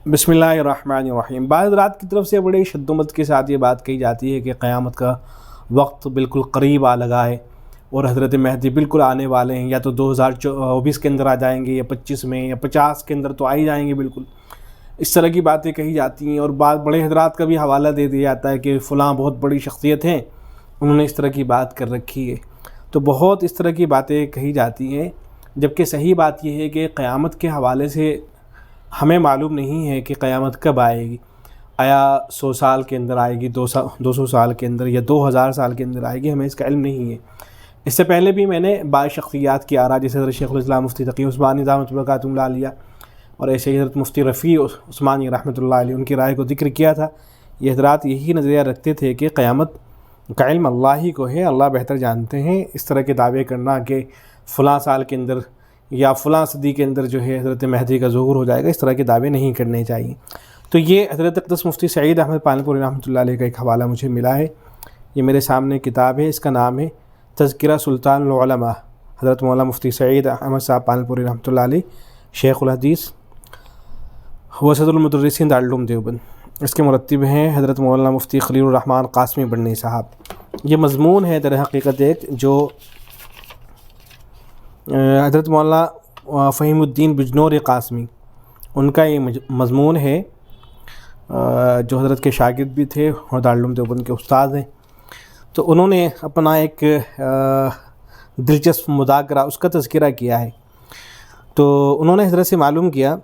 بسم اللہ الرحمن الرحیم۔ بعض حضرات کی طرف سے بڑے شدت کے ساتھ یہ بات کہی جاتی ہے کہ قیامت کا وقت بالکل قریب آ لگا ہے اور حضرت مہدی بالکل آنے والے ہیں، یا تو 2024 کے اندر آ جائیں گے، یا 25 میں، یا 50 کے اندر تو آ ہی جائیں گے بالکل۔ اس طرح کی باتیں کہی جاتی ہیں، اور بعض بڑے حضرات کا بھی حوالہ دے دیا جاتا ہے کہ فلاں بہت بڑی شخصیت ہیں، انہوں نے اس طرح کی بات کر رکھی ہے۔ تو بہت اس طرح کی باتیں کہی جاتی ہیں، جبکہ صحیح بات یہ ہے کہ قیامت کے حوالے سے ہمیں معلوم نہیں ہے کہ قیامت کب آئے گی۔ آیا 100 سال کے اندر آئے گی، 200 سال کے اندر، یا 2000 سال کے اندر آئے گی، ہمیں اس کا علم نہیں ہے۔ اس سے پہلے بھی میں نے بعض شخصیات کی آراء، جیسے حضرت شیخ الاسلام مفتی تقی عثمانی دامت برکاتہ اللہ علیہ، اور ایسے حضرت مفتی رفیع عثمانی رحمۃ اللہ علیہ، ان کی رائے کو ذکر کیا تھا۔ یہ حضرات یہی نظریہ رکھتے تھے کہ قیامت کا علم اللہ ہی کو ہے، اللہ بہتر جانتے ہیں۔ اس طرح کے دعوے کرنا کہ فلاں سال کے اندر یا فلاں صدی کے اندر جو ہے حضرت مہدی کا ظہور ہو جائے گا، اس طرح کے دعوے نہیں کرنے چاہیے۔ تو یہ حضرت اقدس مفتی سعید احمد پالنپوری رحمۃ اللہ علیہ کا ایک حوالہ مجھے ملا ہے۔ یہ میرے سامنے کتاب ہے، اس کا نام ہے تذکرہ سلطان العلماء، حضرت مولانا مفتی سعید احمد صاحب پالنپوری رحمۃ اللہ علیہ، شیخ الحدیث وسط المدرسین دارالعلوم دیوبند۔ اس کے مرتب ہیں حضرت مولانا مفتی خلیل الرحمن قاسمی بڑنی صاحب۔ یہ مضمون ہے در حقیقت ایک جو حضرت مولانا فہیم الدین بجنور قاسمی، ان کا یہ مضمون ہے، جو حضرت کے شاگرد بھی تھے اور دارالعلوم دیوبند کے استاد ہیں۔ تو انہوں نے اپنا ایک دلچسپ مذاکرہ، اس کا تذکرہ کیا ہے۔ تو انہوں نے حضرت سے معلوم کیا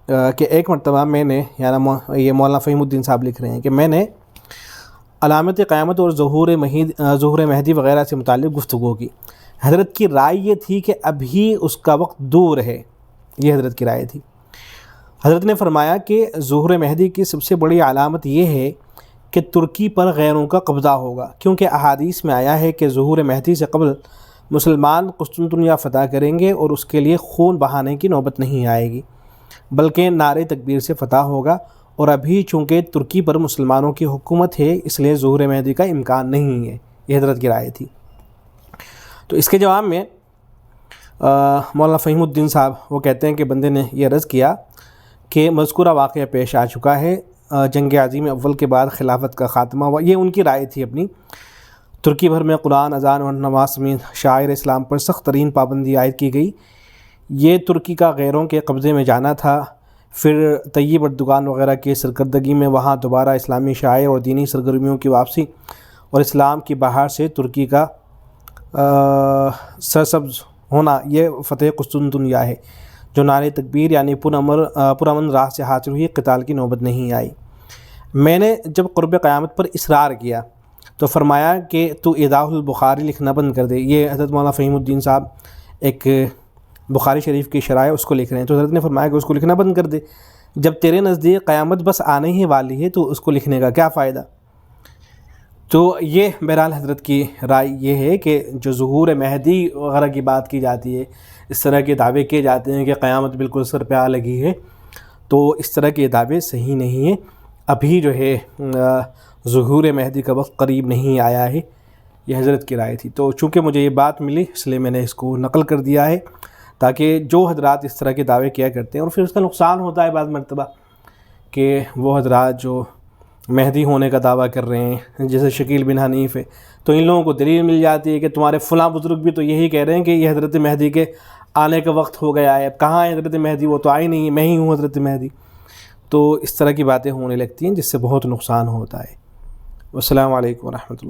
کہ ایک مرتبہ میں نے، یعنی یہ مولانا فہیم الدین صاحب لکھ رہے ہیں کہ میں نے علامت قیامت اور ظہور مہدی وغیرہ سے متعلق گفتگو کی۔ حضرت کی رائے یہ تھی کہ ابھی اس کا وقت دور ہے، یہ حضرت کی رائے تھی۔ حضرت نے فرمایا کہ ظہور مہدی کی سب سے بڑی علامت یہ ہے کہ ترکی پر غیروں کا قبضہ ہوگا، کیونکہ احادیث میں آیا ہے کہ ظہور مہدی سے قبل مسلمان قسطنطنیہ فتح کریں گے اور اس کے لیے خون بہانے کی نوبت نہیں آئے گی، بلکہ نعرے تکبیر سے فتح ہوگا، اور ابھی چونکہ ترکی پر مسلمانوں کی حکومت ہے، اس لیے ظہور مہدی کا امکان نہیں ہے، یہ حضرت کی رائے تھی۔ تو اس کے جواب میں مولانا فہیم الدین صاحب وہ کہتے ہیں کہ بندے نے یہ عرض کیا کہ مذکورہ واقعہ پیش آ چکا ہے، جنگ عظیم اول کے بعد خلافت کا خاتمہ ہوا۔ یہ ان کی رائے تھی اپنی۔ ترکی بھر میں قرآن، اذان اور نماز سمیت شعائر اسلام پر سخت ترین پابندی عائد کی گئی۔ یہ ترکی کا غیروں کے قبضے میں جانا تھا۔ پھر طیب اردگان وغیرہ کی سرکردگی میں وہاں دوبارہ اسلامی شعائر اور دینی سرگرمیوں کی واپسی، اور اسلام کی بہار سے ترکی کا سرسبز ہونا، یہ فتح قسطنطنیہ ہے، جو نعرے تکبیر یعنی پرامن راہ سے حاصل ہوئی، قتال کی نوبت نہیں آئی۔ میں نے جب قرب قیامت پر اصرار کیا تو فرمایا کہ تو ایضاح البخاری لکھنا بند کر دے۔ یہ حضرت مولانا فہیم الدین صاحب ایک بخاری شریف کی شرح ہے، اس کو لکھ رہے ہیں۔ تو حضرت نے فرمایا کہ اس کو لکھنا بند کر دے، جب تیرے نزدیک قیامت بس آنے ہی والی ہے تو اس کو لکھنے کا کیا فائدہ۔ تو یہ بہرحال حضرت کی رائے یہ ہے کہ جو ظہور مہدی وغیرہ کی بات کی جاتی ہے، اس طرح کے دعوے کیے جاتے ہیں کہ قیامت بالکل سر پہ آ لگی ہے، تو اس طرح کے دعوے صحیح نہیں ہیں۔ ابھی جو ہے ظہور مہدی کا وقت قریب نہیں آیا ہے، یہ حضرت کی رائے تھی۔ تو چونکہ مجھے یہ بات ملی، اس لیے میں نے اس کو نقل کر دیا ہے، تاکہ جو حضرات اس طرح کے دعوے کیا کرتے ہیں، اور پھر اس کا نقصان ہوتا ہے بعض مرتبہ کہ وہ حضرات جو مہدی ہونے کا دعویٰ کر رہے ہیں، جیسے شکیل بن حنیف ہے، تو ان لوگوں کو دلیل مل جاتی ہے کہ تمہارے فلاں بزرگ بھی تو یہی کہہ رہے ہیں کہ یہ حضرت مہدی کے آنے کا وقت ہو گیا ہے، اب کہاں ہے حضرت مہدی، وہ تو آئی نہیں ہے، میں ہی ہوں حضرت مہدی۔ تو اس طرح کی باتیں ہونے لگتی ہیں، جس سے بہت نقصان ہوتا ہے۔ والسلام علیکم ورحمۃ اللہ۔